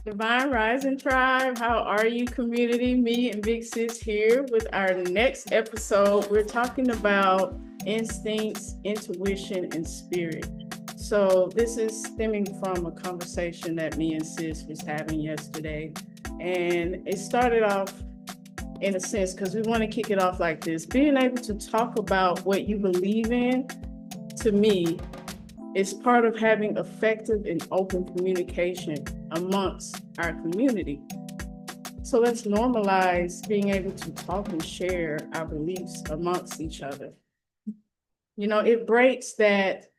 Divine Rising Tribe, how are you, community? Me and Big Sis here with our next episode. We're talking about instincts, intuition, and spirit. So, this is stemming from a conversation that me and Sis was having yesterday. And it started off in a sense because we want to kick it off like this. Being able to talk about what you believe in, to me, is part of having effective and open communication amongst our community. So let's normalize being able to talk and share our beliefs amongst each other. You know, it breaks that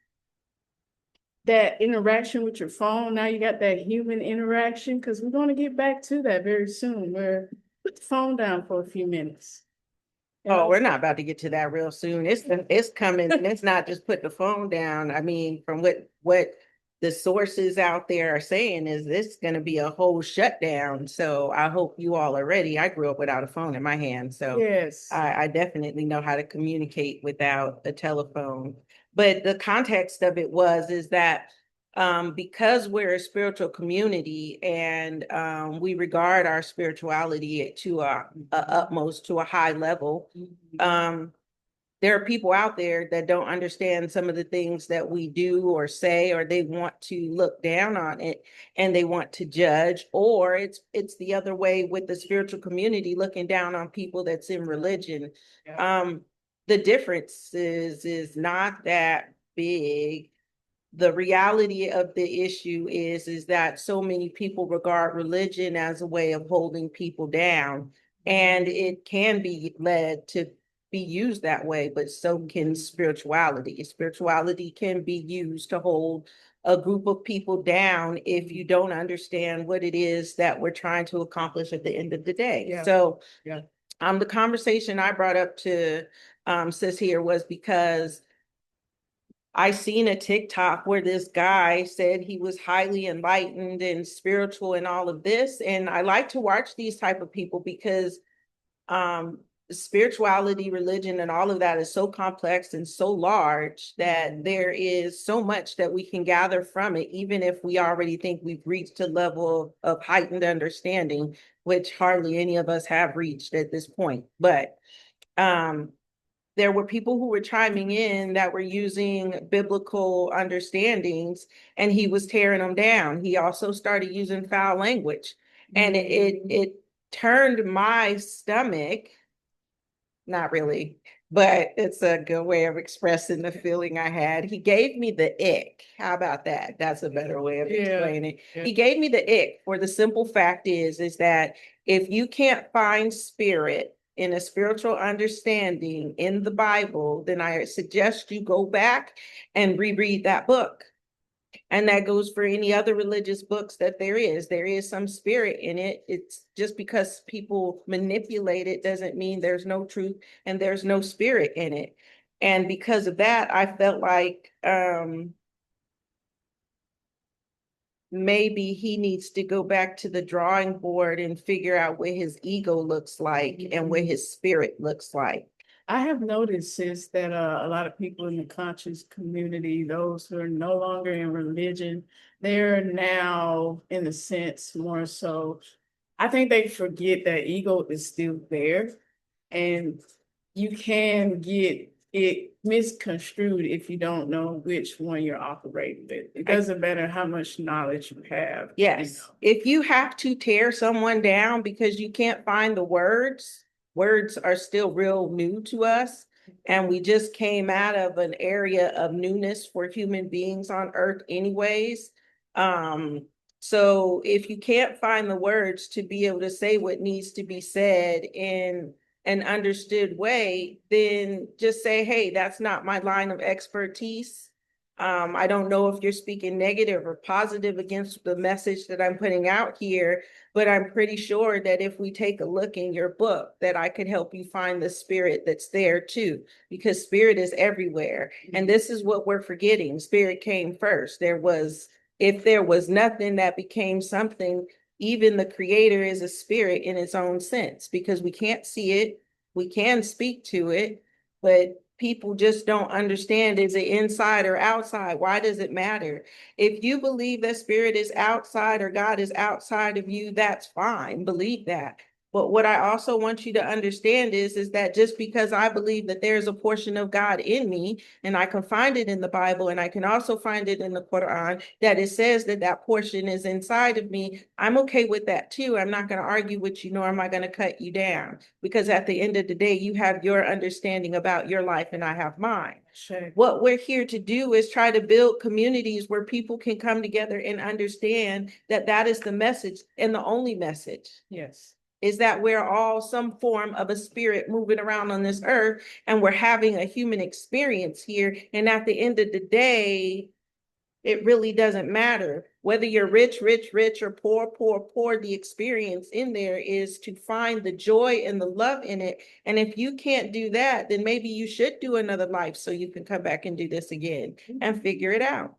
interaction with your phone. Now you got that human interaction, because we're going to get back to that very soon, where put the phone down for a few minutes. Oh, we're not about to get to that real soon. It's coming. And it's not just put the phone down. I mean, from what the sources out there are saying is this going to be a whole shutdown. So I hope you all are ready. I grew up without a phone in my hand, so Yes. I definitely know how to communicate without a telephone. But the context of it is that because we're a spiritual community and we regard our spirituality to a utmost, to a high level, there are people out there that don't understand some of the things that we do or say, or they want to look down on it and they want to judge, or it's the other way with the spiritual community looking down on people that's in religion. Yeah. The difference is not that big. The reality of the issue is that so many people regard religion as a way of holding people down, and it can be led to be used that way, but so can spirituality. Spirituality can be used to hold a group of people down if you don't understand what it is that we're trying to accomplish at the end of the day. Yeah. So Yeah. the conversation I brought up to sis here was because I seen a TikTok where this guy said he was highly enlightened and spiritual and all of this. And I like to watch these type of people because spirituality, religion, and all of that is so complex and so large that there is so much that we can gather from it, even if we already think we've reached a level of heightened understanding, which hardly any of us have reached at this point. But there were people who were chiming in that were using biblical understandings, and he was tearing them down. He also started using foul language, and it turned my stomach. Not really, but it's a good way of expressing the feeling I had. He gave me the ick. How about that? That's a better way of explaining it. Yeah. He gave me the ick, for the simple fact is that if you can't find spirit in a spiritual understanding in the Bible, then I suggest you go back and reread that book. And that goes for any other religious books that there is. There is some spirit in it. It's just because people manipulate it doesn't mean there's no truth and there's no spirit in it. And because of that, I felt like maybe he needs to go back to the drawing board and figure out what his ego looks like and what his spirit looks like. I have noticed, sis, that a lot of people in the conscious community, those who are no longer in religion, they're now, in a sense, more so. I think they forget that ego is still there, and you can get it misconstrued if you don't know which one you're operating with. It doesn't matter how much knowledge you have. Yes. If you have to tear someone down because you can't find the words are still real new to us. And we just came out of an area of newness for human beings on earth anyways. So if you can't find the words to be able to say what needs to be said in an understood way, then just say, hey, that's not my line of expertise. I don't know if you're speaking negative or positive against the message that I'm putting out here, but I'm pretty sure that if we take a look in your book, that I could help you find the spirit that's there too, because spirit is everywhere. And this is what we're forgetting. Spirit came first. If there was nothing that became something, even the creator is a spirit in its own sense, because we can't see it. We can speak to it, but people just don't understand, is it inside or outside? Why does it matter? If you believe that spirit is outside or God is outside of you, that's fine. Believe that. But what I also want you to understand is that just because I believe that there's a portion of God in me, and I can find it in the Bible, and I can also find it in the Quran, that it says that that portion is inside of me, I'm okay with that too. I'm not going to argue with you, nor am I going to cut you down, because at the end of the day, you have your understanding about your life and I have mine. Sure. What we're here to do is try to build communities where people can come together and understand that that is the message and the only message. Yes. Is that we're all some form of a spirit moving around on this earth, and we're having a human experience here. And at the end of the day, it really doesn't matter whether you're rich, or poor. The experience in there is to find the joy and the love in it. And if you can't do that, then maybe you should do another life so you can come back and do this again and figure it out.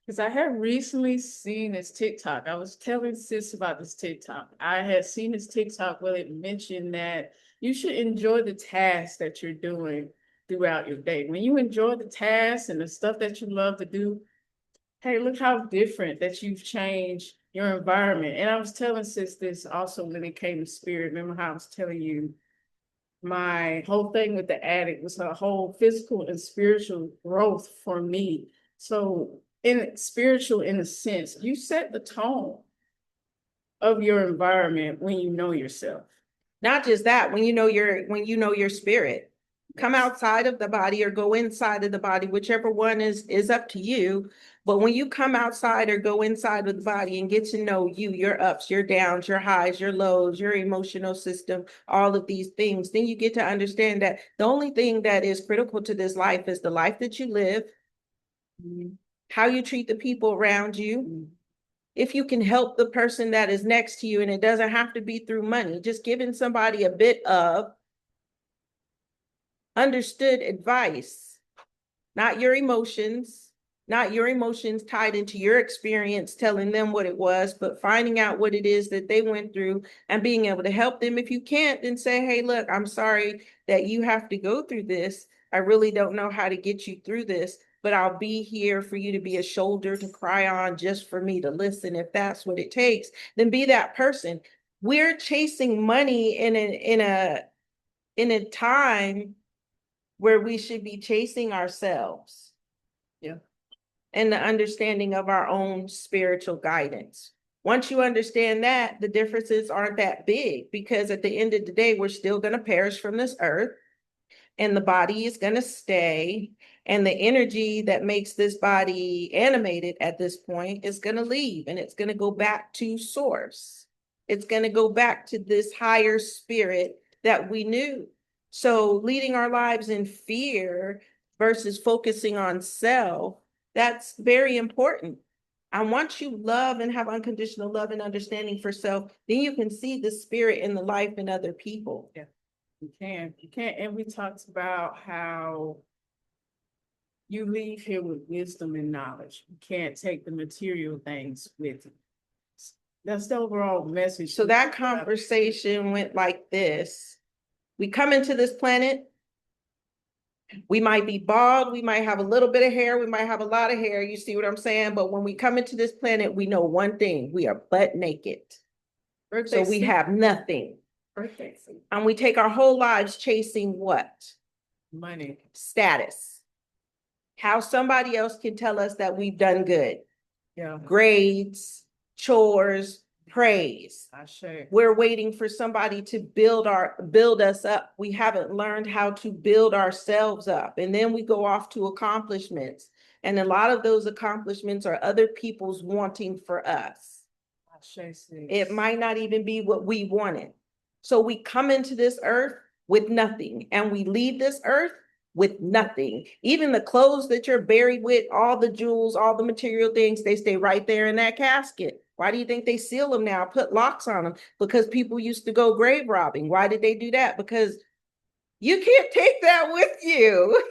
Because I have recently seen this TikTok. I was telling sis about this TikTok. I had seen this TikTok where it mentioned that you should enjoy the tasks that you're doing throughout your day. When you enjoy the tasks and the stuff that you love to do, hey, look how different that you've changed your environment. And I was telling sis this also when it came to spirit. Remember how I was telling you my whole thing with the addict was a whole physical and spiritual growth for me. So in spiritual, in a sense, you set the tone of your environment when you know yourself. Not just that, when you know your spirit, come outside of the body or go inside of the body, whichever one is up to you. But when you come outside or go inside of the body and get to know you, your ups, your downs, your highs, your lows, your emotional system, all of these things, then you get to understand that the only thing that is critical to this life is the life that you live, how you treat the people around you. If you can help the person that is next to you, and it doesn't have to be through money, just giving somebody a bit of understood advice, not your emotions tied into your experience, telling them what it was, but finding out what it is that they went through and being able to help them. If you can't, then say, hey, look, I'm sorry that you have to go through this. I really don't know how to get you through this, but I'll be here for you to be a shoulder to cry on, just for me to listen. If that's what it takes, then be that person. We're chasing money in a time where we should be chasing ourselves. Yeah. And the understanding of our own spiritual guidance. Once you understand that, the differences aren't that big, because at the end of the day, we're still going to perish from this earth, and the body is going to stay, and the energy that makes this body animated at this point is going to leave, and it's going to go back to source. It's going to go back to this higher spirit that we knew. So leading our lives in fear versus focusing on self, that's very important. And once you love and have unconditional love and understanding for self, then you can see the spirit in the life in other people. Yeah, you can. And we talked about how you leave here with wisdom and knowledge. You can't take the material things with you. That's the overall message. So that conversation went like this. We come into this planet. We might be bald, we might have a little bit of hair, we might have a lot of hair, you see what I'm saying? But when we come into this planet, we know one thing: we are butt naked. So we have nothing. And we take our whole lives chasing what? Money. Status. How somebody else can tell us that we've done good. Yeah. Grades, chores, praise. Sure. We're waiting for somebody to build us up. We haven't learned how to build ourselves up. And then we go off to accomplishments. And a lot of those accomplishments are other people's wanting for us. Sure. It might not even be what we wanted. So we come into this earth with nothing, and we leave this earth with nothing. Even the clothes that you're buried with, all the jewels, all the material things, they stay right there in that casket. Why do you think they seal them now, put locks on them? Because people used to go grave robbing. Why did they do that? Because you can't take that with you.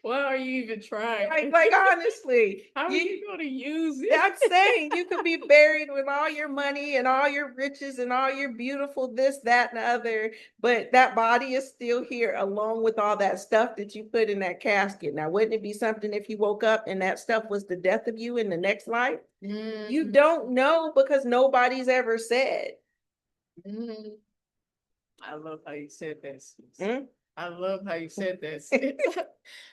Why are you even trying? Like honestly, How are you going to use it? I'm saying you could be buried with all your money and all your riches and all your beautiful this, that, and the other, but that body is still here along with all that stuff that you put in that casket. Now, wouldn't it be something if you woke up and that stuff was the death of you in the next life? You don't know because nobody's ever said. I love how you said this. Mm? I love how you said this.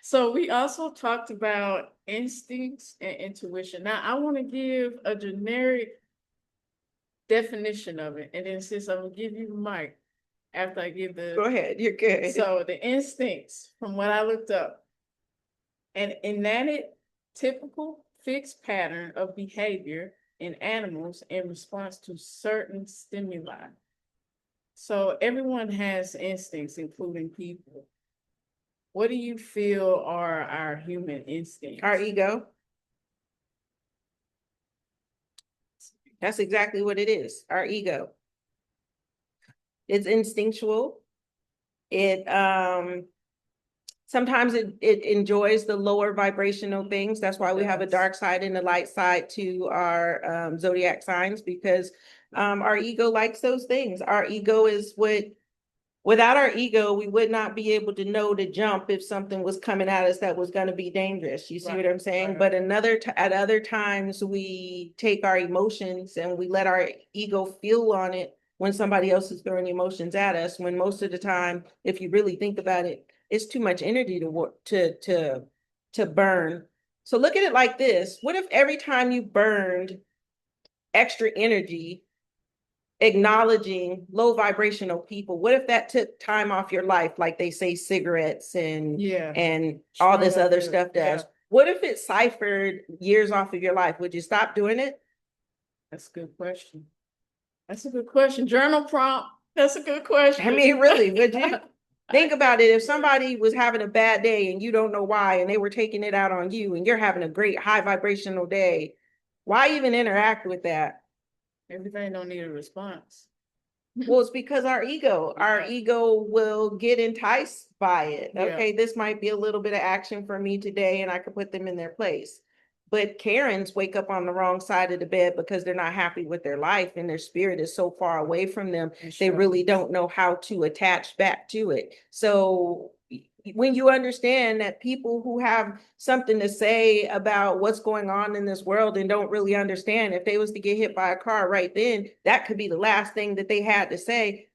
So we also talked about instincts and intuition. Now I want to give a generic definition of it, and then since I'm gonna give you the mic after I give Go the ahead, you're good. so the instincts from what I looked up, an innate, typical, fixed pattern of behavior in animals in response to certain stimuli. So everyone has instincts, including people. What do you feel are our human instincts? Our ego. That's exactly what it is. Our ego. It's instinctual. It sometimes it enjoys the lower vibrational things. That's why we have a dark side and a light side to our zodiac signs, because our ego likes those things. Our ego is what, without our ego, we would not be able to know to jump if something was coming at us that was going to be dangerous. You see what I'm saying? right. But at other times, we take our emotions and we let our ego feel on it when somebody else is throwing emotions at us. When most of the time, if you really think about it, it's too much energy to burn. So look at it like this. What if every time you burned extra energy acknowledging low vibrational people, what if that took time off your life, like they say cigarettes and all this other stuff does? What if it ciphered years off of your life? Would you stop doing it? That's a good question. That's a good question. Journal prompt. That's a good question. I mean, really, would you? Think about it. If somebody was having a bad day and you don't know why, and they were taking it out on you, and you're having a great high vibrational day, why even interact with that? Everything don't need a response. Well, it's because our ego will get enticed by it. Okay, this might be a little bit of action for me today, and I could put them in their place. But Karens wake up on the wrong side of the bed because they're not happy with their life and their spirit is so far away from them. They really don't know how to attach back to it. So when you understand that people who have something to say about what's going on in this world and don't really understand, if they was to get hit by a car right then, that could be the last thing that they had to say.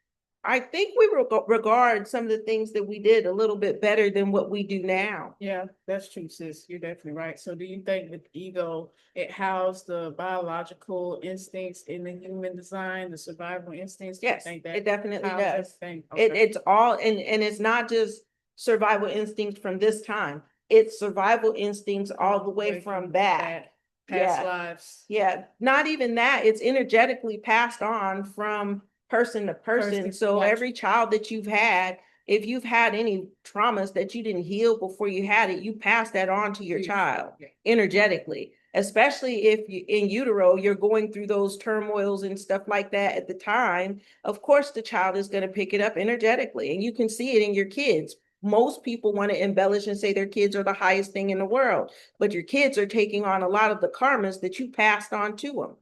I think we regard some of the things that we did a little bit better than what we do now. Yeah, that's true, sis. You're definitely right. So do you think the ego, it housed the biological instincts in the human design, the survival instincts? Yes, think that it definitely does. Okay. It's all, and it's not just survival instincts from this time. It's survival instincts all the way from back. Past lives. Yeah, not even that. It's energetically passed on from person to person. So every child that you've had, if you've had any traumas that you didn't heal before you had it, you pass that on to your child energetically, especially if you in utero, you're going through those turmoils and stuff like that at the time. Of course, the child is going to pick it up energetically, and you can see it in your kids. Most people want to embellish and say their kids are the highest thing in the world, but your kids are taking on a lot of the karmas that you passed on to them.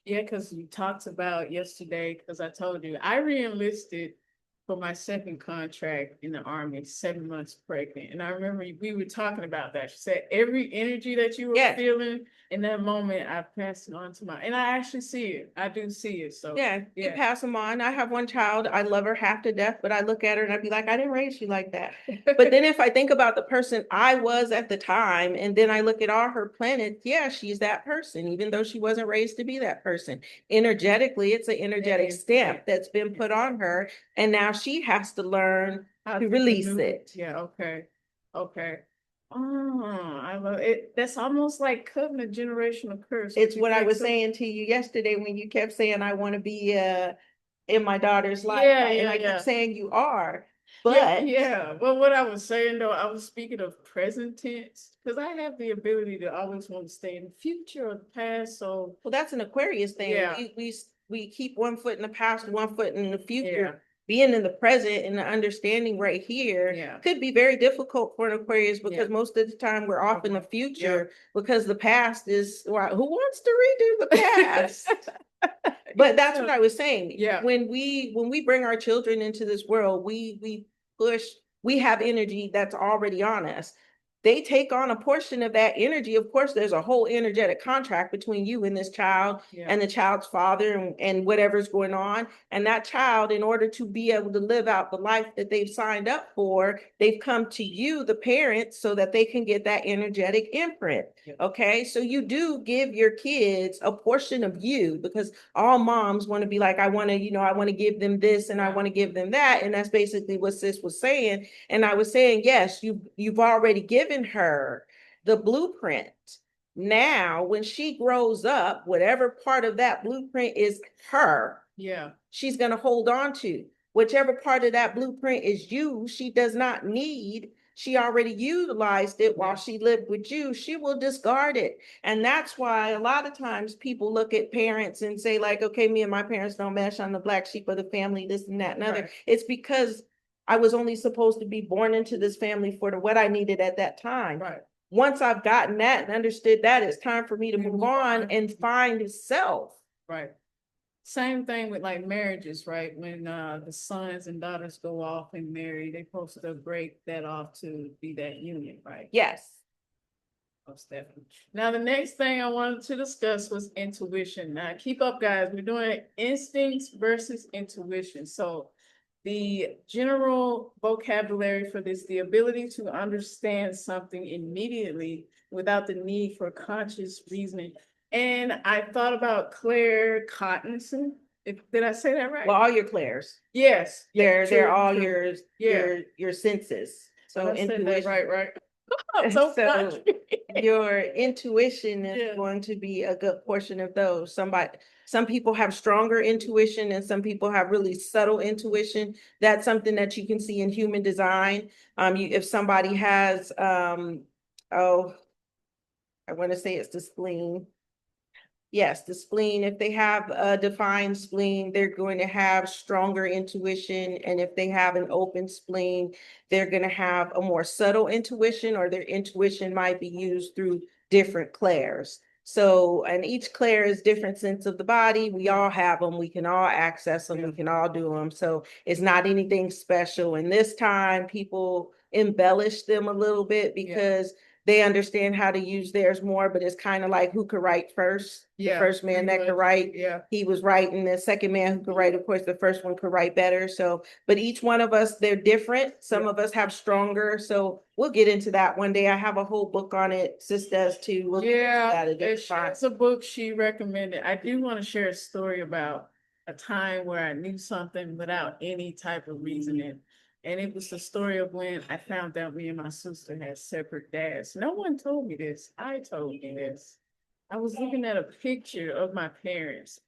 Yeah, because you talked about yesterday, because I told you I re-enlisted for my second contract in the Army, 7 months pregnant. And I remember we were talking about that. She said every energy that you were feeling in that moment, I passed it on to and I actually see it. I do see it. So you pass them on. I have one child. I love her half to death, but I look at her and I'd be like, I didn't raise you like that. But then if I think about the person I was at the time, and then I look at all her planets, she's that person, even though she wasn't raised to be that person. Energetically, it's an energetic stamp that's been put on her. And now she has to learn to release it. Yeah, okay. Oh, I love it. That's almost like cutting a generational curse. It's what I was saying to you yesterday when you kept saying, I want to be in my daughter's life. And I kept saying you are. But well, what I was saying though, I was speaking of present tense because I have the ability to always want to stay in the future or the past. So that's an Aquarius thing. We keep one foot in the past, one foot in the future. being in the present and the understanding right here could be very difficult for an Aquarius because most of the time we're off in the future because the past is, well, who wants to redo the past? But that's what I was saying. Yeah. When we bring our children into this world, we have energy that's already on us. They take on a portion of that energy. Of course, there's a whole energetic contract between you and this child and the child's father and whatever's going on. And that child, in order to be able to live out the life that they've signed up for, they've come to you, the parents, so that they can get that energetic imprint. Okay. So you do give your kids a portion of you, because all moms want to be like, I want to give them this and I want to give them that. And that's basically what sis was saying. And I was saying, yes, you've already given her the blueprint. Now, when she grows up, whatever part of that blueprint is her, she's going to hold on to. Whichever part of that blueprint is you, she does not need. She already utilized it while she lived with you. She will discard it. And that's why a lot of times people look at parents and say, like, okay, me and my parents don't mesh, I'm the black sheep of the family, this and that and other. It's because I was only supposed to be born into this family for what I needed at that time. Once I've gotten that and understood that, it's time for me to move on and find self. Same thing with like marriages, right? When the sons and daughters go off and marry, they're supposed to break that off to be that union, right? Yes. Most definitely. Now, the next thing I wanted to discuss was intuition. Now, keep up, guys. We're doing instincts versus intuition. So the general vocabulary for this, the ability to understand something immediately without the need for conscious reasoning. And I thought about Claire Cottonson. Did I say that right? Well, all your Claires. Yes. They're all your senses. So intuition. Right. So your intuition is going to be a good portion of those. Some people have stronger intuition and some people have really subtle intuition. That's something that you can see in human design. If somebody has, I want to say it's the spleen. Yes, the spleen. If they have a defined spleen, they're going to have stronger intuition. And if they have an open spleen, they're going to have a more subtle intuition, or their intuition might be used through different clairs. So, and each clair is different sense of the body. We all have them. We can all access them. We can all do them. So it's not anything special. And this time people embellish them a little bit because they understand how to use theirs more, but it's kind of like who could write first. The first man that could write, he was writing. The second man who could write, of course, the first one could write better. So, but each one of us, they're different. Some of us have stronger. So we'll get into that one day. I have a whole book on it. Sis does too. We'll it's a book she recommended. I do want to share a story about a time where I knew something without any type of reasoning. And it was the story of when I found out me and my sister had separate dads. No one told me this. I told you this. I was looking at a picture of my parents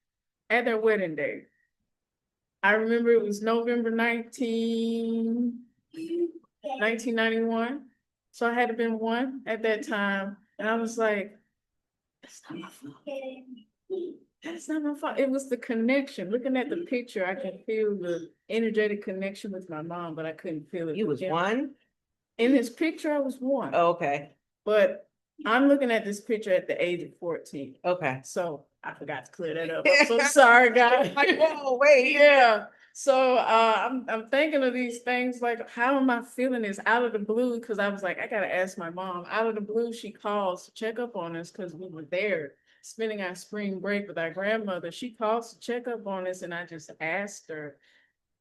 at their wedding day. I remember it was November 1991. So I had to been one at that time. And I was like, that's not my fault. That's not my fault. It was the connection. Looking at the picture, I can feel the energetic connection with my mom, but I couldn't feel it. You was one? In this picture, I was one. Oh, okay. But I'm looking at this picture at the age of 14. Okay. So I forgot to clear that up. I'm so sorry, guys. Like, whoa, wait. So I'm thinking of these things like, how am I feeling this out of the blue? Because I was like, I gotta ask my mom. Out of the blue, she calls to check up on us because we were there spending our spring break with our grandmother. She calls to check up on us, and I just asked her.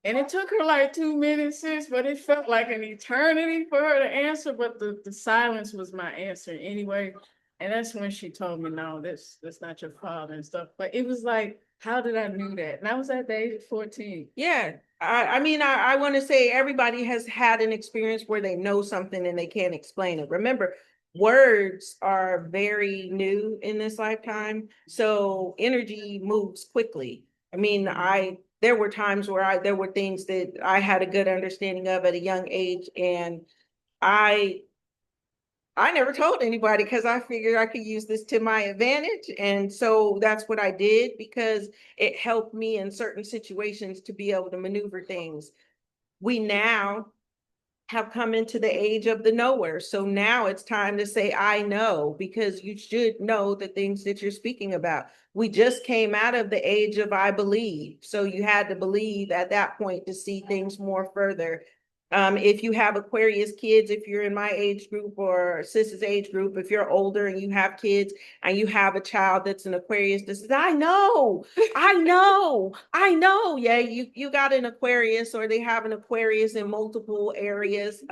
And it took her like 2 minutes, sis, but it felt like an eternity for her to answer. But the silence was my answer anyway. And that's when she told me, no, that's not your father and stuff. But it was like, how did I knew that? And I was at the age of 14. Yeah. I mean, I want to say everybody has had an experience where they know something and they can't explain it. Remember, words are very new in this lifetime. So energy moves quickly. I mean, there were times where there were things that I had a good understanding of at a young age, and I I never told anybody because I figured I could use this to my advantage. And so that's what I did because it helped me in certain situations to be able to maneuver things. We now have come into the age of the knower. So now it's time to say, I know, because you should know the things that you're speaking about. We just came out of the age of I believe. So you had to believe at that point to see things more further. If you have Aquarius kids, if you're in my age group or Sis's age group, if you're older and you have kids and you have a child that's an Aquarius that says, I know, I know. Yeah, you got an Aquarius or they have an Aquarius in multiple areas.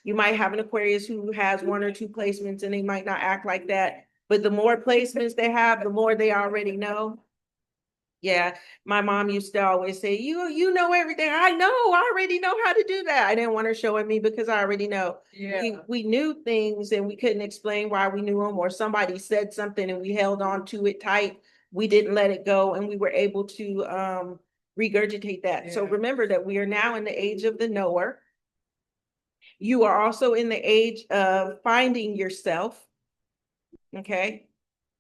You might have an Aquarius who has one or two placements and they might not act like that. But the more placements they have, the more they already know. Yeah, my mom used to always say, you know everything. I know, I already know how to do that. I didn't want her showing me because I already know. Yeah. We knew things and we couldn't explain why we knew them, or somebody said something and we held on to it tight. We didn't let it go and we were able to regurgitate that. So Yeah. remember that we are now in the age of the knower. You are also in the age of finding yourself. Okay.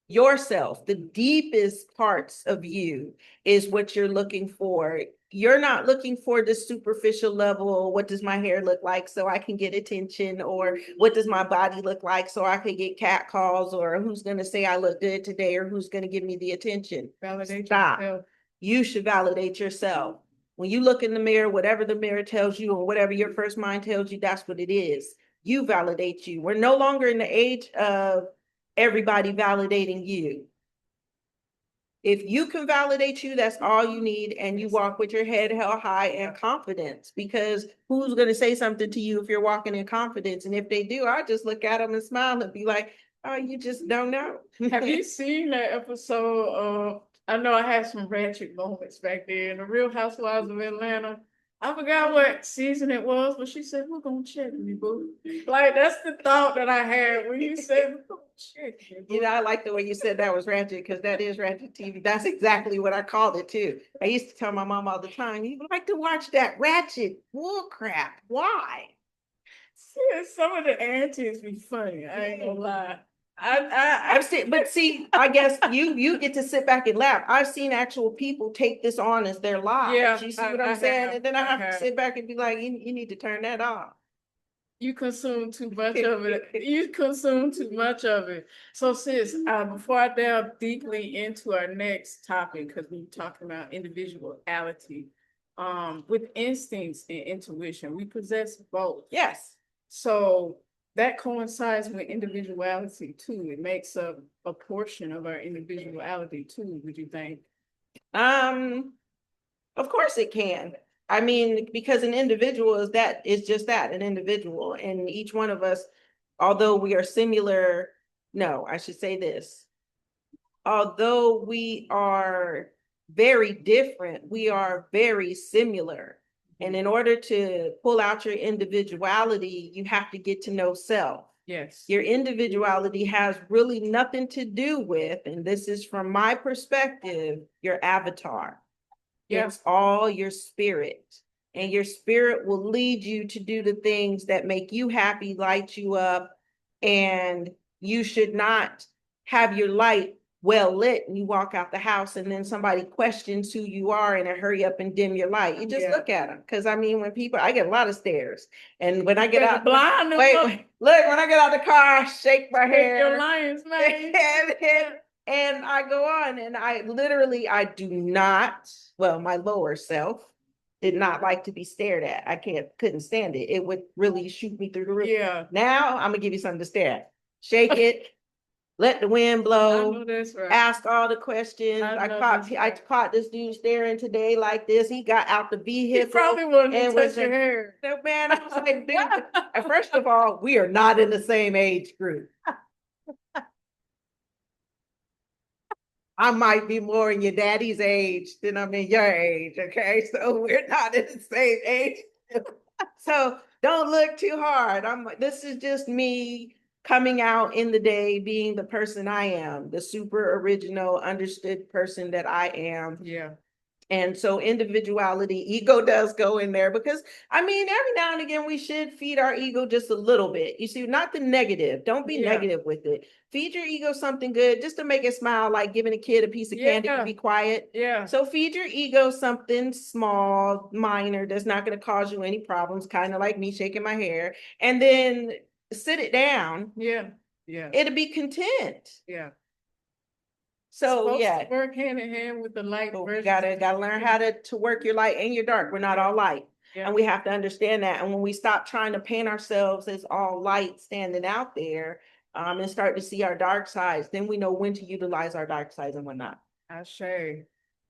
Yourself, the deepest parts of you is what you're looking for. You're not looking for the superficial level. What does my hair look like so I can get attention? Or what does my body look like so I can get cat calls? Or who's going to say I look good today? Or who's going to give me the attention? Validate Stop. yourself. You should validate yourself. When you look in the mirror, whatever the mirror tells you or whatever your first mind tells you, that's what it is. You validate you. We're no longer in the age of everybody validating you. If you can validate you, that's all you need. And you walk with your head held high and confidence, because who's going to say something to you if you're walking in confidence? And if they do, I just look at them and smile and be like, oh, you just don't know. Have you seen that episode of, I know I had some ratchet moments back there in the Real Housewives of Atlanta. I forgot what season it was, but she said, we're gonna check me, boo. Like that's the thought that I had when you said we're gonna check me, boo. You know, I like the way you said that was ratchet, because that is ratchet TV. That's exactly what I called it too. I used to tell my mom all the time, you like to watch that ratchet bull crap. Why? Yeah, some of the antics be funny. I ain't gonna lie. I've seen, but see, I guess you get to sit back and laugh. I've seen actual people take this on as their lives. Yeah, You see what I'm saying? And then I have to have. sit back and be like, you need to turn that off. You consume too much of it. You consume too much of it. So sis, before I delve deeply into our next topic, because we're talking about individuality, with instincts and intuition, we possess both. Yes. So that coincides with individuality too. It makes up a portion of our individuality too, would you think? Of course it can. I mean, because an individual is just that, an individual. And each one of us, although we are similar, no, I should say this. Although we are very different, we are very similar. And in order to pull out your individuality, you have to get to know self. Yes. Your individuality has really nothing to do with, and this is from my perspective, your avatar. Yeah. It's all your spirit. And your spirit will lead you to do the things that make you happy, light you up. And you should not have your light well lit and you walk out the house and then somebody questions who you are and hurry up and dim your light. You just look at them. Because I mean, when people, I get a lot of stares. And when I get out, blind, wait, look, when I get out the car, I shake my hair. Your lion's mane. And I go on, and I do not, well, my lower self did not like to be stared at. I couldn't stand it. It would really shoot me through the roof. Yeah. Now I'm gonna give you something to stare at. Shake it, let the wind I blow, know that's right. ask all the questions. I caught this dude staring today like this. He got out the vehicle. He probably wanted to and touch your hair. So man, I was like, dude, first of all, we are not in the same age group. I might be more in your daddy's age than I'm in your age, okay? So we're not in the same age. So don't look too hard. This is just me coming out in the day, being the person I am, the super original, understood person that I am. Yeah. And so individuality, ego does go in there because I mean, every now and again, we should feed our ego just a little bit. You see, not the negative. Don't be Yeah. negative with it. Feed your ego something good just to make it smile, like giving a kid a piece of candy to Yeah. be quiet. Yeah. So feed your ego something small, minor, that's not going to cause you any problems, kind of like me shaking my hair, and then sit it down. Yeah. Yeah. It'll be content. Yeah. So Supposed yeah, to work hand in hand with the light but we versus gotta learn how to work your light and your dark. We're not all light. Yeah. And we have to understand that. And when we stop trying to paint ourselves as all light standing out there, and start to see our dark sides, then we know when to utilize our dark sides and when not. I say,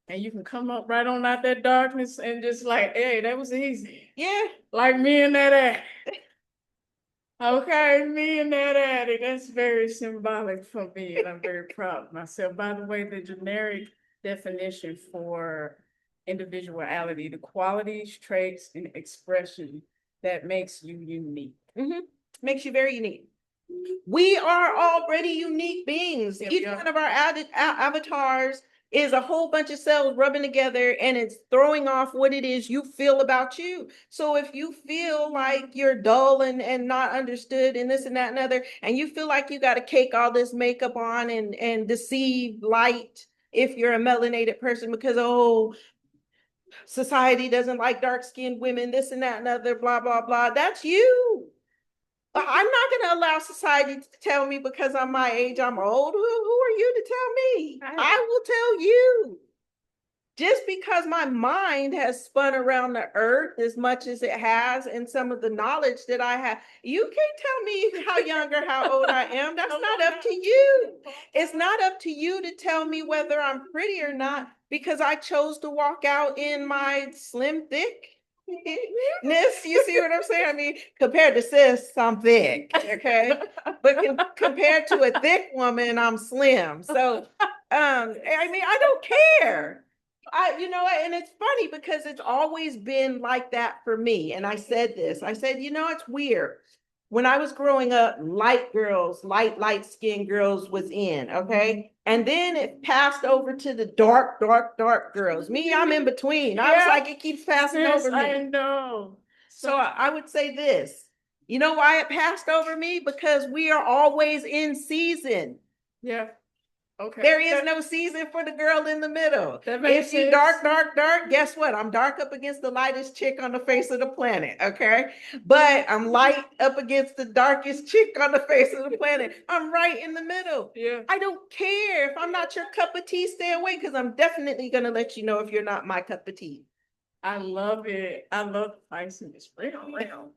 and you can come up right on out that darkness and just like, hey, that was easy. Yeah. Like me and that addict. Okay, me and that addict. That's very symbolic for me, and I'm very proud of myself. By the way, the generic definition for individuality, the qualities, traits, and expression that makes you unique. Makes you very unique. We are already unique beings. Yep, Each yep. one of our avatars is a whole bunch of cells rubbing together, and it's throwing off what it is you feel about you. So if you feel like you're dull and not understood and this and that and other, and you feel like you got to cake all this makeup on and deceive light if you're a melanated person because, oh, society doesn't like dark-skinned women, this and that and other, blah, blah, blah, that's you. I'm not going to allow society to tell me because I'm my age, I'm old. Who are you to tell me? I will tell you. Just because my mind has spun around the earth as much as it has and some of the knowledge that I have, you can't tell me how young or how old I am. That's not up to you. It's not up to you to tell me whether I'm pretty or not because I chose to walk out in my slim thick. You see what I'm saying? I mean, compared to sis, I'm thick, okay? But compared to a thick woman, I'm slim. So, I mean, I don't care. And it's funny because it's always been like that for me. And I said this, I said, it's weird. When I was growing up, light girls, light skinned girls was in, okay? And then it passed over to the dark girls. Me, I'm in between. I was like, it keeps passing over me. I know. So I would say this. You know why it passed over me? Because we are always in season. Yeah. Okay. There is no season for the girl in the middle. If you dark, guess what? I'm dark up against the lightest chick on the face of the planet, okay? But I'm light up against the darkest chick on the face of the planet. I'm right in the middle. Yeah. I don't care. If I'm not your cup of tea, stay away because I'm definitely going to let you know if you're not my cup of tea. I love it. I love spiciness. Real.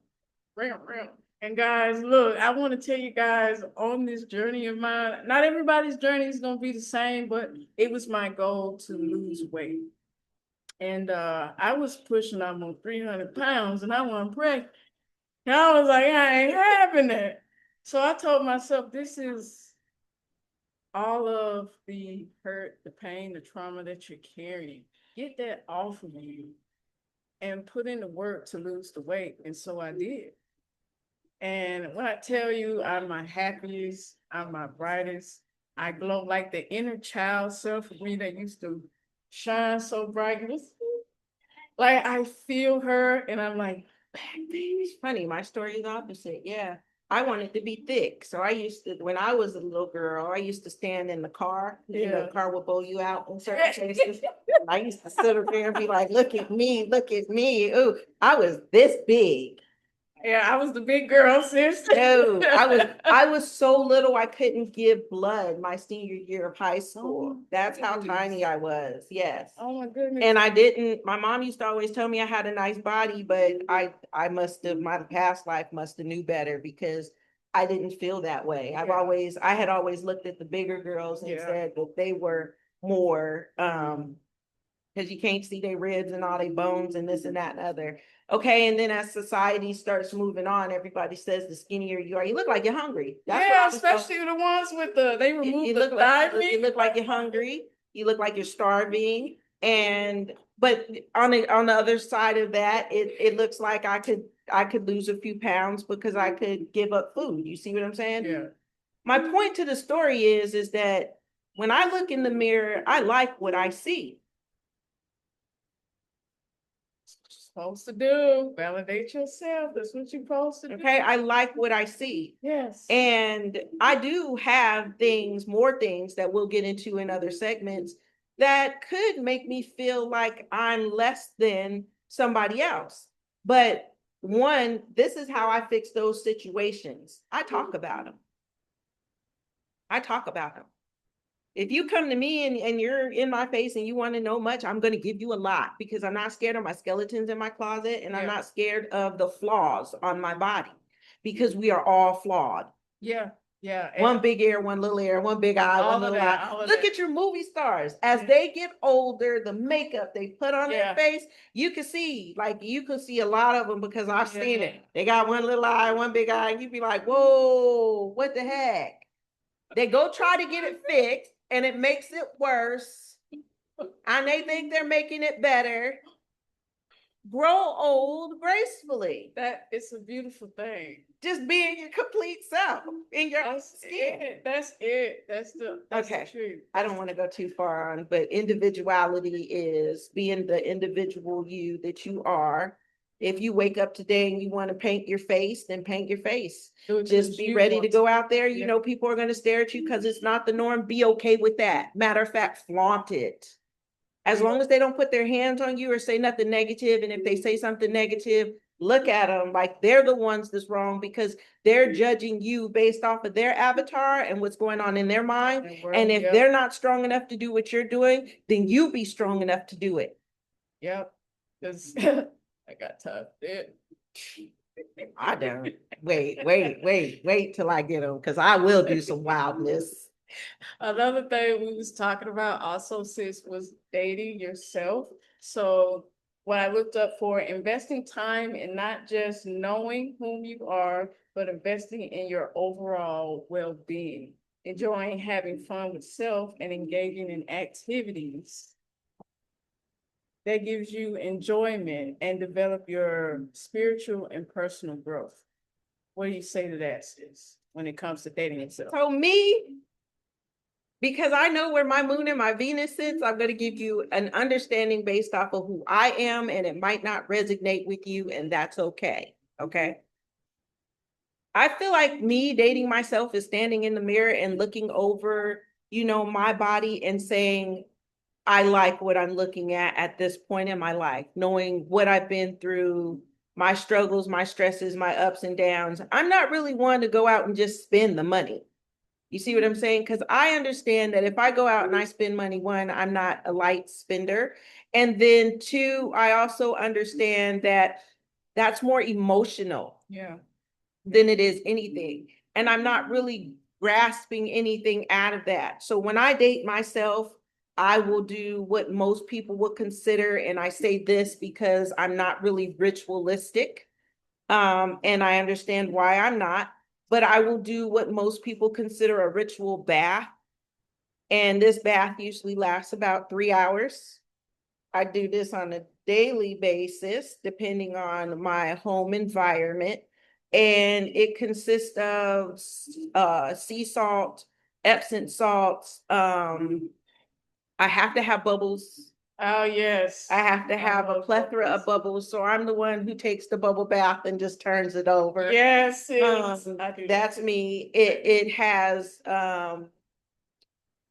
And guys, look, I want to tell you guys on this journey of mine, not everybody's journey is going to be the same, but it was my goal to lose weight. And I was pushing almost 300 pounds and I wasn't pregnant. And I was like, I ain't having it. So I told myself, this is all of the hurt, the pain, the trauma that you're carrying. Get that off of you and put in the work to lose the weight. And so I did. And when I tell you I'm my happiest, I'm my brightest, I glow like the inner child self of me that used to shine so bright. Like I feel her and I'm like, back baby. It's funny, my story is opposite. Yeah. I wanted to be thick. So I used to, when I was a little girl, I used to stand in the car. Yeah. The car would blow you out in certain places. I used to sit up there and be like, look at me. Ooh, I was this big. Yeah, I was the big girl, sis. No, I was so little I couldn't give blood my senior year of high school. Oh, that's how tiny I was. Yes. Oh my goodness. And I didn't, my mom used to always tell me I had a nice body, but I must have, my past life must have knew better because I didn't feel that way. I had always looked at the bigger girls and said that they were more, because you can't see their ribs and all their bones and this and that and other. Okay, and then as society starts moving on, everybody says the skinnier you are, you look like you're hungry. That's especially the ones with they remove you look like you're hungry. You look like you're starving. But on the other side of that, it looks like I could lose a few pounds because I could give up food. You see what I'm saying? Yeah. My point to the story is that when I look in the mirror, I like what I see. supposed to do. Validate yourself. That's what you're supposed to do. Okay, I like what I see. Yes. And I do have more things that we'll get into in other segments that could make me feel like I'm less than somebody else. But one, this is how I fix those situations. I talk about them. I talk about them. If you come to me and you're in my face and you want to know much, I'm going to give you a lot because I'm not scared of my skeletons in my closet and I'm not scared of the flaws on my body because we are all flawed. Yeah. Yeah. One big ear, one little ear, one big eye, one little eye. Look at your movie stars. As they get older, the makeup they put on their face, you can see a lot of them because I've seen it. They got one little eye, one big eye, and you'd be like, whoa, what the heck? They go try to get it fixed and it makes it worse. And they think they're making it better. Grow old gracefully. That it's a beautiful thing. Just being your complete self in your skin. That's the truth. I don't want to go too far on, but individuality is being the individual you that you are. If you wake up today and you want to paint your face, then paint your face. Just be ready to go out there. You know, people are going to stare at you because it's not the norm. Be okay with that. Matter of fact, flaunt it. As long as they don't put their hands on you or say nothing negative, and if they say something negative, look at them like they're the ones that's wrong because they're judging you based off of their avatar and what's going on in their mind. And if they're not strong enough to do what you're doing, then you be strong enough to do it. Yep. Because I got tough. I don't. Wait till I get them because I will do some wildness. Another thing we was talking about also, sis, was dating yourself. So what I looked up for investing time in not just knowing whom you are, but investing in your overall well-being, enjoying having fun with self and engaging in activities that gives you enjoyment and develop your spiritual and personal growth. What do you say to that, sis, when it comes to dating yourself? So me, because I know where my moon and my Venus sits, I'm going to give you an understanding based off of who I am, and it might not resonate with you, and that's okay. Okay. I feel like me dating myself is standing in the mirror and looking over, my body and saying, I like what I'm looking at this point in my life, knowing what I've been through, my struggles, my stresses, my ups and downs. I'm not really one to go out and just spend the money. You see what I'm saying? Because I understand that if I go out and I spend money, one, I'm not a light spender. And then two, I also understand that that's more emotional than it is anything. And I'm not really grasping anything out of that. So when I date myself, I will do what most people would consider, and I say this because I'm not really ritualistic. And I understand why I'm not. But I will do what most people consider a ritual bath. And this bath usually lasts about 3 hours. I do this on a daily basis, depending on my home environment. And it consists of sea salt, Epsom salts. I have to have bubbles. Oh, yes. I have to have a plethora of bubbles. So I'm the one who takes the bubble bath and just turns it over. Yes, that's me. It has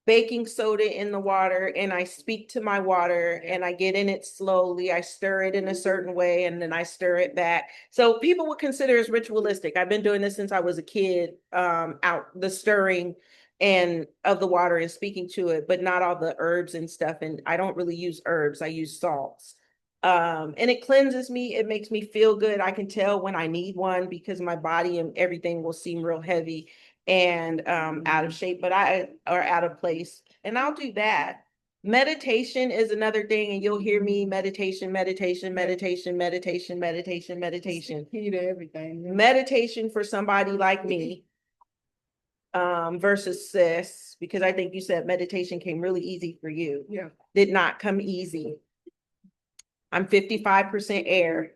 baking soda in the water, and I speak to my water and I get in it slowly. I stir it in a certain way and then I stir it back. So people would consider it ritualistic. I've been doing this since I was a kid, out the stirring and of the water and speaking to it, but not all the herbs and stuff. And I don't really use herbs. I use salts. And it cleanses me. It makes me feel good. I can tell when I need one because my body and everything will seem real heavy and out of shape, or out of place. And I'll do that. Meditation is another thing, and you'll hear me meditation. Key to everything. Meditation for somebody like me. Versus sis, because I think you said meditation came really easy for you. Yeah. Did not come easy. I'm 55% air.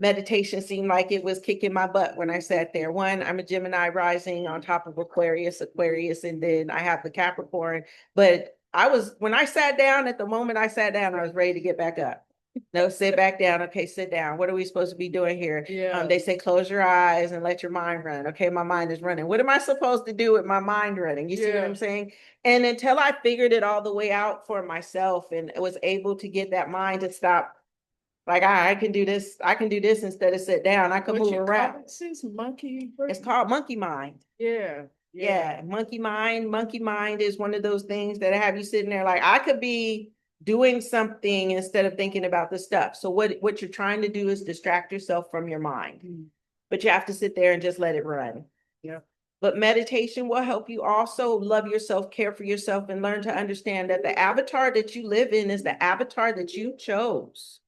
Meditation seemed like it was kicking my butt when I sat there. One, I'm a Gemini rising on top of Aquarius, and then I have the Capricorn. But when I sat down, at the moment I sat down, I was ready to get back up. No, sit back down. Okay, sit down. What are we supposed to be doing here? Yeah. They say close your eyes and let your mind run. Okay, my mind is running. What am I supposed to do with my mind running? You see what Yeah. I'm saying? And until I figured it all the way out for myself and was able to get that mind to stop, like I can do this, I can do this instead of sit down. I can What move you call around. it, sis? Monkey It's brain? called monkey mind. Yeah. Yeah, monkey mind. Monkey mind is one of those things that have you sitting there like I could be doing something instead of thinking about the stuff. So what you're trying to do is distract yourself from your mind. Mm. But you have to sit there and just let it run. Yeah. But meditation will help you also love yourself, care for yourself, and learn to understand that the avatar that you live in is the avatar that you chose.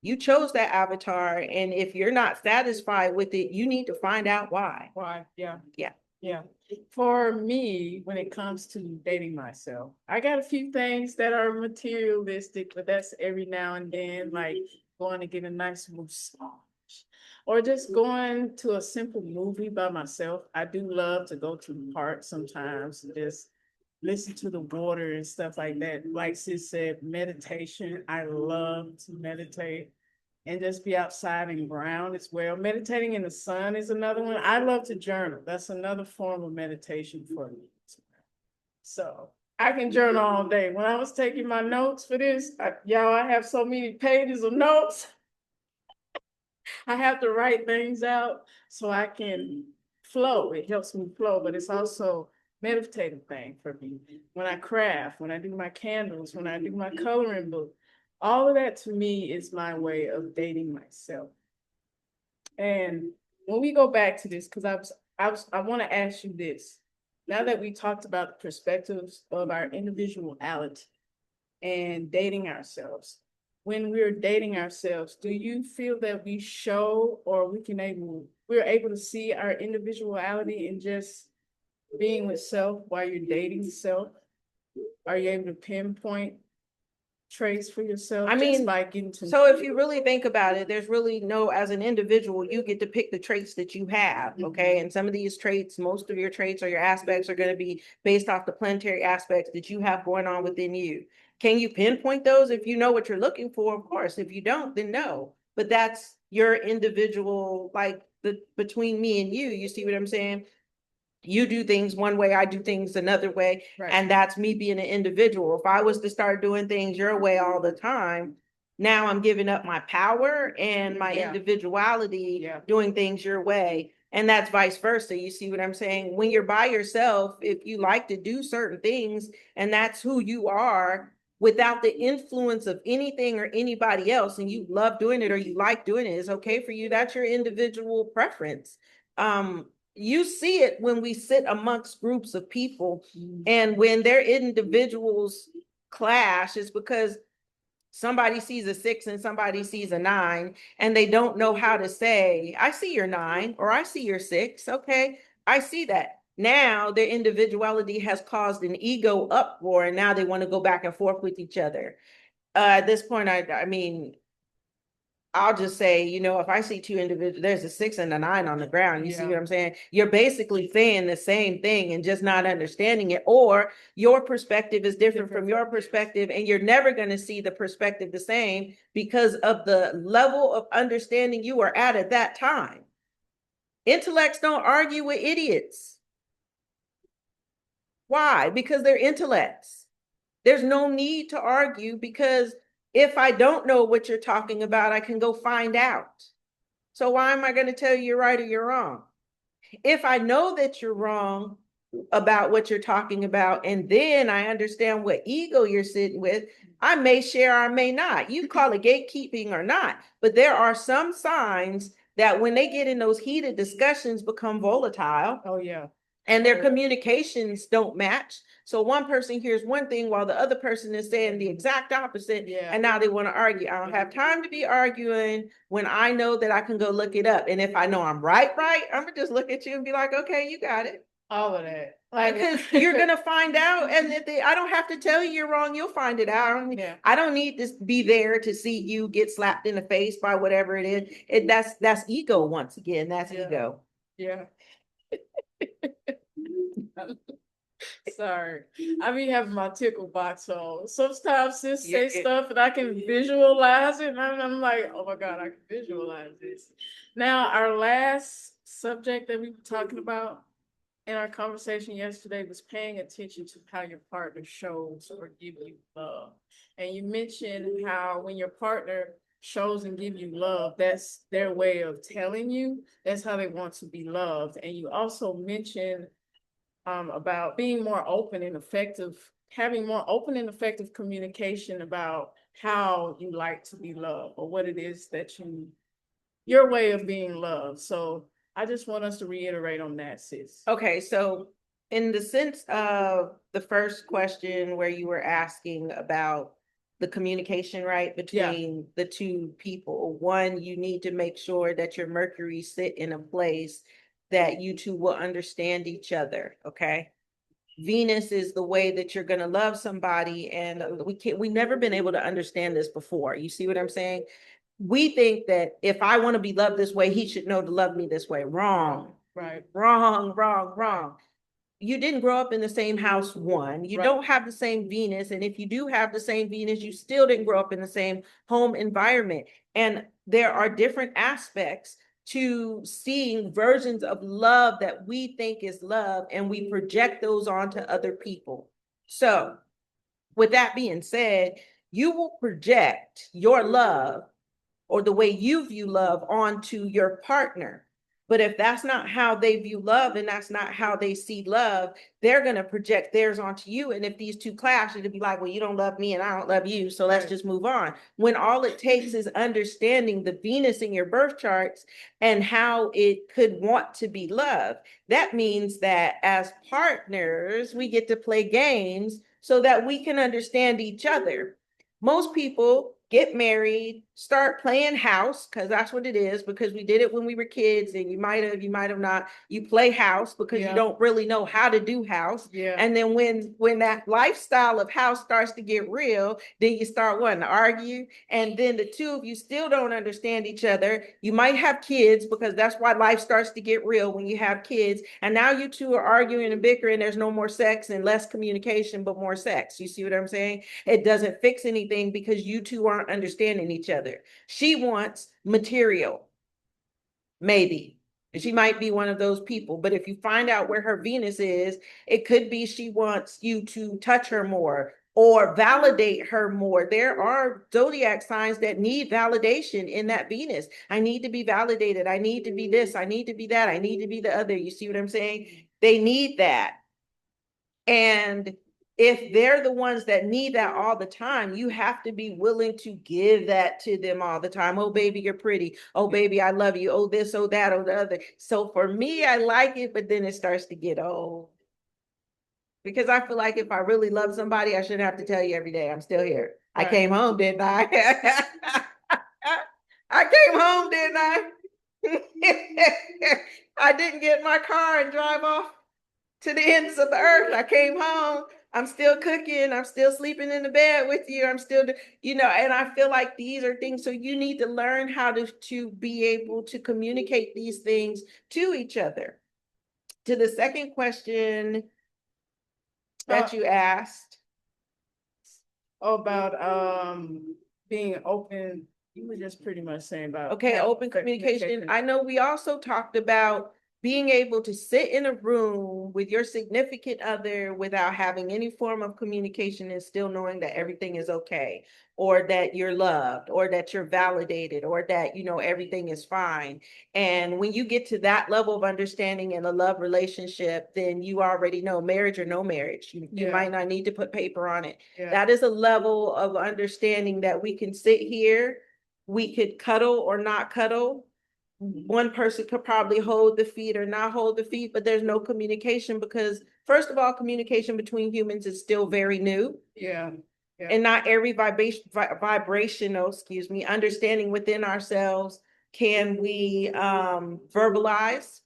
You chose that avatar, and if you're not satisfied with it, you need to find out why. Why? Yeah. Yeah. Yeah. For me, when it comes to dating myself, I got a few things that are materialistic, but that's every now and then, like going to get a nice massage or just going to a simple movie by myself. I do love to go to the park sometimes and just listen to the water and stuff like that. Like sis said, meditation. I love to meditate and just be outside and ground as well. Meditating in the sun is another one. I love to journal. That's another form of meditation for me. So I can journal all day. When I was taking my notes for this, y'all, I have so many pages of notes. I have to write things out so I can flow. It helps me flow, but it's also meditative thing for me. When I craft, when I do my candles, when I do my coloring book, all of that to me is my way of dating myself. And when we go back to this, because I want to ask you this. Now that we talked about the perspectives of our individuality and dating ourselves, when we're dating ourselves, do you feel that we show or we're able to see our individuality in just being with self while you're dating self? Are you able to pinpoint traits for yourself I mean, just by getting to so if you really think about it, there's really no, as an individual, you get to pick the traits that you have, okay? And some of these traits, most of your traits or your aspects are going to be based off the planetary aspects that you have going on within you. Can you pinpoint those if you know what you're looking for? Of course. If you don't, then no. But that's your individual, like between me and you see what I'm saying? You do things one way, I do things another way. Right. And that's me being an individual. If I was to start doing things your way all the time, now I'm giving up my power and my individuality, doing things your way. And that's vice versa. You see what I'm saying? When you're by yourself, if you like to do certain things and that's who you are without the influence of anything or anybody else, and you love doing it or you like doing it, it's okay for you. That's your individual preference. You see it when we sit amongst groups of people, and when their individuals clash, it's because somebody sees a 6 and somebody sees a 9, and they don't know how to say, I see your 9 or I see your 6. Okay, I see that. Now their individuality has caused an ego uproar, and now they want to go back and forth with each other. At this point, I mean, I'll just say, if I see two individuals, there's a 6 and a 9 on the ground. You see what I'm saying? You're basically saying the same thing and just not understanding it, or your perspective is different from your perspective, and you're never going to see the perspective the same because of the level of understanding you are at that time. Intellects don't argue with idiots. Why? Because they're intellects. There's no need to argue, because if I don't know what you're talking about, I can go find out. So why am I going to tell you you're right or you're wrong? If I know that you're wrong about what you're talking about, and then I understand what ego you're sitting with, I may share or may not. You call it gatekeeping or not, but there are some signs that when they get in those heated discussions become volatile. Oh, yeah. And their communications don't match. So one person hears one thing while the other person is saying the exact opposite. Yeah. And now they want to argue. I don't have time to be arguing when I know that I can go look it up. And if I know I'm right, I'm gonna just look at you and be like, okay, you got it. All of that. Because you're gonna find out, and I don't have to tell you you're wrong, you'll find it out. I don't need to be there to see you get slapped in the face by whatever it is. That's ego once again. That's ego. Yeah. sorry. I be having my tickle box on. Sometimes sis say Yeah. stuff and I can visualize it, and I'm like, oh my God, I can visualize this. Now, our last subject that we were talking about in our conversation yesterday was paying attention to how your partner shows or give you love. And you mentioned how when your partner shows and give you love, that's their way of telling you that's how they want to be loved. And you also mentioned about being more open and effective, having more open and effective communication about how you like to be loved or what it is that your way of being loved. So I just want us to reiterate on that, sis. Okay, so in the sense of the first question where you were asking about the communication, right, between the two people, one, you need to make sure that your Mercury sit in a place that you two will understand each other, okay? Venus is the way that you're going to love somebody, and we've never been able to understand this before. You see what I'm saying? We think that if I want to be loved this way, he should know to love me this way. Wrong. Right. Wrong. You didn't grow up in the same house, one. You Right. don't have the same Venus. And if you do have the same Venus, you still didn't grow up in the same home environment. And there are different aspects to seeing versions of love that we think is love, and we project those onto other people. So, with that being said, you will project your love or the way you view love onto your partner. But if that's not how they view love and that's not how they see love, they're going to project theirs onto you. And if these two clash, it'll be like, well, you don't love me and I don't love you, so let's just move on. When all it takes is understanding the Venus in your birth charts and how it could want to be loved. That means that as partners, we get to play games so that we can understand each other. Most people get married, start playing house, because that's what it is, because we did it when we were kids, and you might have not. You play house because you don't really know how to do house. Yeah. And then when that lifestyle of house starts to get real, then you start wanting to argue. And then the two of you still don't understand each other. You might have kids, because that's why life starts to get real when you have kids. And now you two are arguing and bickering. There's no more sex and less communication, but more sex. You see what I'm saying? It doesn't fix anything because you two aren't understanding each other. She wants material, maybe. She might be one of those people, but if you find out where her Venus is, it could be she wants you to touch her more or validate her more. There are zodiac signs that need validation in that Venus. I need to be validated. I need to be this. I need to be that. I need to be the other. You see what I'm saying? They need that. And if they're the ones that need that all the time, you have to be willing to give that to them all the time. Oh, baby, you're pretty. Oh, baby, I love you. Oh, this, oh, that, oh, the other. So for me, I like it, but then it starts to get old. Because I feel like if I really love somebody, I shouldn't have to tell you every day I'm still here. Right. I came home, didn't I? I came home, didn't I? I didn't get in my car and drive off to the ends of the earth. I came home. I'm still cooking. I'm still sleeping in the bed with you. I'm still, and I feel like these are things. So you need to learn how to be able to communicate these things to each other. To the second question that you asked. About being open. You were just pretty much saying about open communication. I know we also talked about being able to sit in a room with your significant other without having any form of communication and still knowing that everything is okay, or that you're loved, or that you're validated, or that, everything is fine. And when you get to that level of understanding in a love relationship, then you already know, marriage or no marriage, you might not need to put paper on it. Yeah. That is a level of understanding that we can sit here, we could cuddle or not cuddle. One person could probably hold the feet or not hold the feet, but there's no communication because, first of all, communication between humans is still very new. Yeah. And not every vibrational, understanding within ourselves can we verbalize.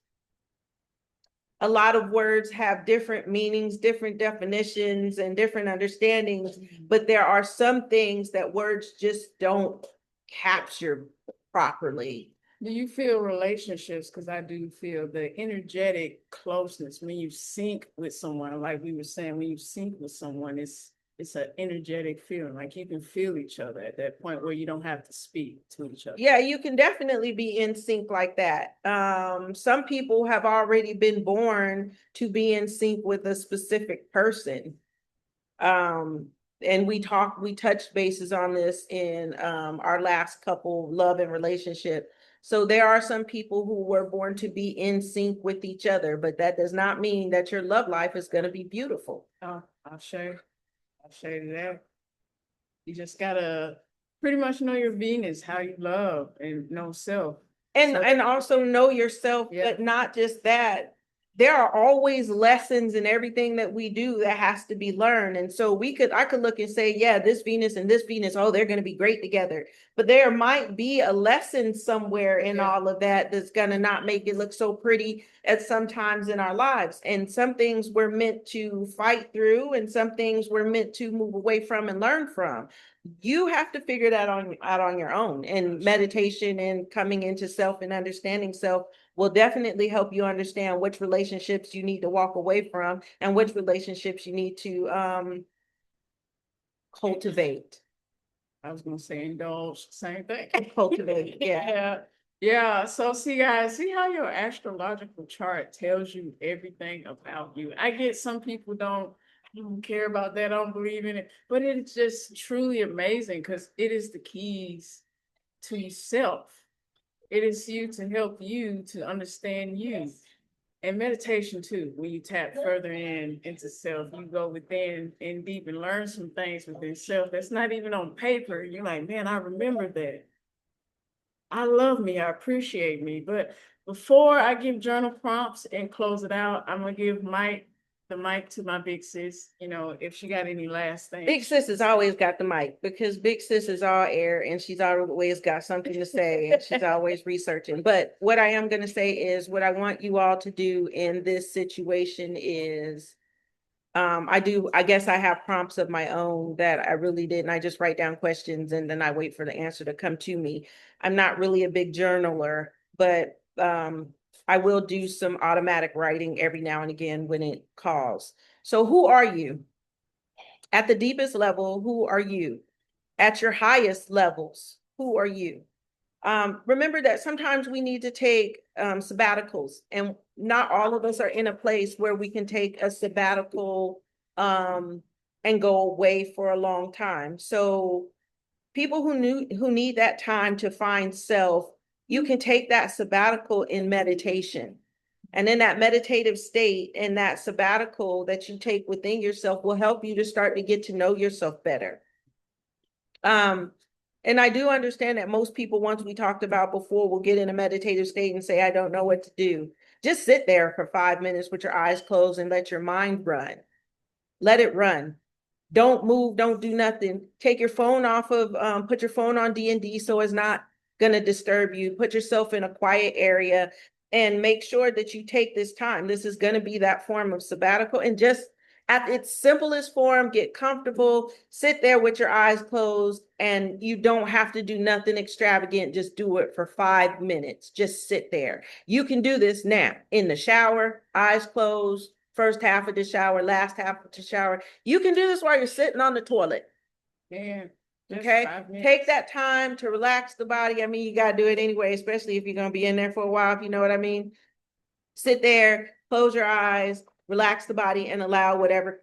A lot of words have different meanings, different definitions, and different understandings, but there are some things that words just don't capture properly. Do you feel relationships? Because I do feel the energetic closeness when you sync with someone, like we were saying, when you sync with someone, it's an energetic feeling. Like you can feel each other at that point where you don't have to speak to each other. Yeah, you can definitely be in sync like that. Some people have already been born to be in sync with a specific person. Um, and we touched bases on this in our last couple love and relationship. So there are some people who were born to be in sync with each other, but that does not mean that your love life is going to be beautiful. I'll share that. You just gotta pretty much know your Venus, how you love and know self. And also know yourself, Yeah. but not just that. There are always lessons in everything that we do that has to be learned. And so I could look and say, yeah, this Venus and this Venus, oh, they're going to be great together. But there might be a lesson somewhere in all of that that's going to not make it look so pretty at some times in our lives. And some things we're meant to fight through, and some things we're meant to move away from and learn from. You have to figure that out on your own. And meditation and coming into self and understanding self will definitely help you understand which relationships you need to walk away from and which relationships you need to cultivate. I was gonna say indulge, same thing. Cultivate, yeah. Yeah. Yeah. So see guys, see how your astrological chart tells you everything about you. I get some people don't care about that, don't believe in it, but it's just truly amazing because it is the keys to yourself. It is you to help you to understand you. And meditation too, when you tap further into self, you go within and deep and learn some things within self that's not even on paper. You're like, man, I remember that. I love me, I appreciate me. But before I give journal prompts and close it out, I'm gonna give the mic to my big sis, if she got any last things. Big sis has always got the mic because big sis is all air and she's always got something to say and she's always researching. But what I am going to say is what I want you all to do in this situation is I guess I have prompts of my own that I really didn't. I just write down questions and then I wait for the answer to come to me. I'm not really a big journaler, but I will do some automatic writing every now and again when it calls. So who are you? At the deepest level, who are you? At your highest levels, who are you? Remember that sometimes we need to take sabbaticals, and not all of us are in a place where we can take a sabbatical and go away for a long time. So people who need that time to find self, you can take that sabbatical in meditation. And in that meditative state and that sabbatical that you take within yourself will help you to start to get to know yourself better. And I do understand that most people, once we talked about before, will get in a meditative state and say, I don't know what to do. Just sit there for 5 minutes with your eyes closed and let your mind run. Let it run. Don't move, don't do nothing. Take your phone off of, put your phone on D&D so it's not gonna disturb you. Put yourself in a quiet area and make sure that you take this time. This is gonna be that form of sabbatical, and just at its simplest form, get comfortable, sit there with your eyes closed, and you don't have to do nothing extravagant. Just do it for 5 minutes. Just sit there. You can do this now in the shower, eyes closed, first half of the shower, last half of the shower. You can do this while you're sitting on the toilet. Yeah. Okay. Take that time to relax the body. I mean, you got to do it anyway, especially if you're going to be in there for a while, if you know what I mean. Sit there, close your eyes, relax the body, and allow whatever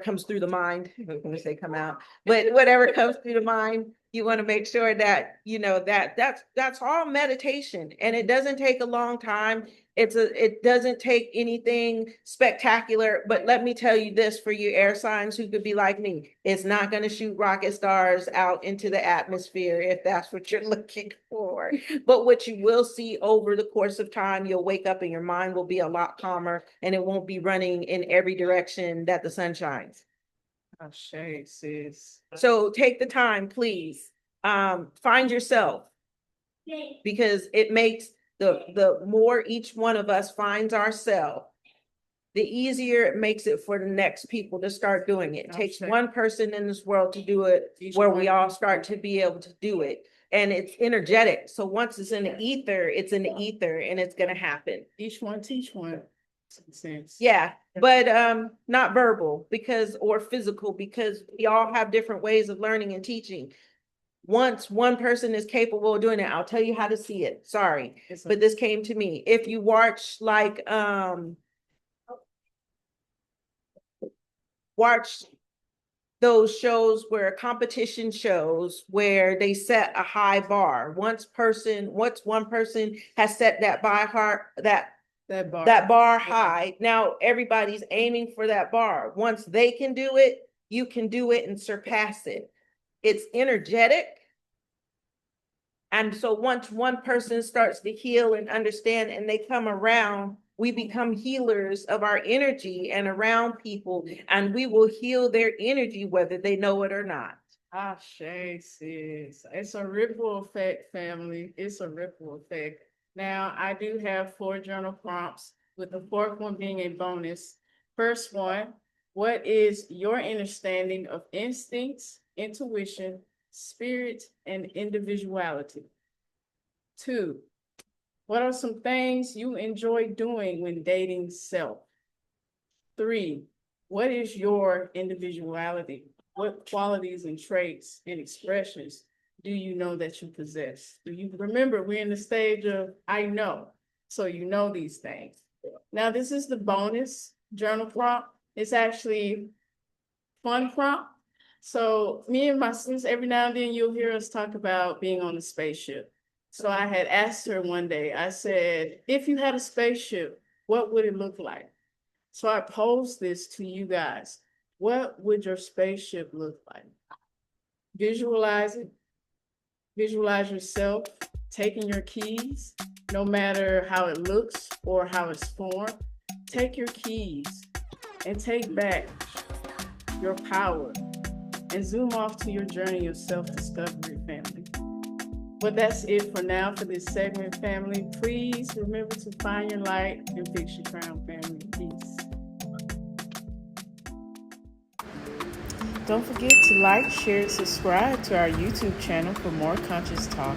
comes through the mind. I was going to say come out, but whatever comes through the mind, you want to make sure that, that's all meditation, and it doesn't take a long time. It doesn't take anything spectacular, but let me tell you this for you air signs who could be like me, it's not going to shoot rocket stars out into the atmosphere if that's what you're looking for. But what you will see over the course of time, you'll wake up and your mind will be a lot calmer and it won't be running in every direction that the sun shines. Oh, shade, sis. So take the time, please. Find yourself, because it makes the more each one of us finds ourselves, the easier it makes it for the next people to start doing it. It takes one person in this world to do it, where we all start to be able to do it. and it's energetic. So once it's in the ether, it's in the ether and it's going to happen. Each one teach one. Makes sense. Yeah, but not verbal or physical, because we all have different ways of learning and teaching. Once one person is capable of doing it, I'll tell you how to see it. Sorry, but this came to me. If you watch watch those shows where competition shows where they set a high bar. Once one person has set that bar high, now everybody's aiming for that bar. Once they can do it, you can do it and surpass it. It's energetic. And so once one person starts to heal and understand and they come around, we become healers of our energy and around people, and we will heal their energy whether they know it or not. Ashe, sis. It's a ripple effect, family. It's a ripple effect. Now, I do have 4 journal prompts, with the 4th one being a bonus. First one, what is your understanding of instincts, intuition, spirit, and individuality? 2, what are some things you enjoy doing when dating self? 3, what is your individuality? What qualities and traits and expressions do you know that you possess? Do you remember we're in the stage of I know, so you know these things. Now, this is the bonus journal prompt. It's actually fun prompt. So me and my students, every now and then you'll hear us talk about being on a spaceship. So I had asked her one day, I said, if you had a spaceship, what would it look like? So I posed this to you guys. What would your spaceship look like? Visualize it. Visualize yourself taking your keys, no matter how it looks or how it's formed. Take your keys and take back your power and zoom off to your journey of self-discovery, family. But that's it for now for this segment, family. Please remember to find your light and fix your crown, family. Peace. Don't forget to like, share, and subscribe to our YouTube channel for more conscious talk.